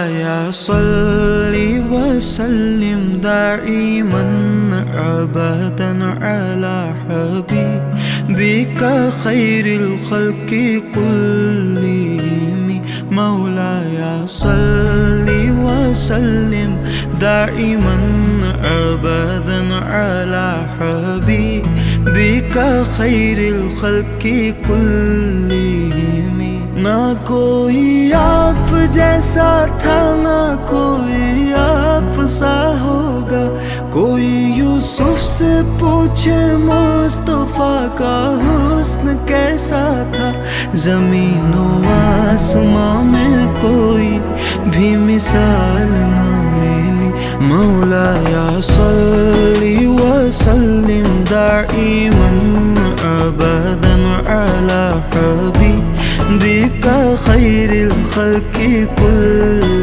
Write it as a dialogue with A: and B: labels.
A: مولاي صل وسلم دائما أبدا على حبيبك خير الخلق كلهم مولاي صل وسلم دائما أبدا على حبيبك خير الخلق كلهم ना कोई आप जैसा था ना कोई आप सा होगा कोई यूसुफ से पूछे मुस्तफा का हुस्न कैसा था ज़मीन व आसमां में कोई भी मिसाल ना मिली मौलाया सल्ली व सल्लिम दाइमन अबदन अला हबीबिका खैरिल खल्क़ि कुल्लिहिम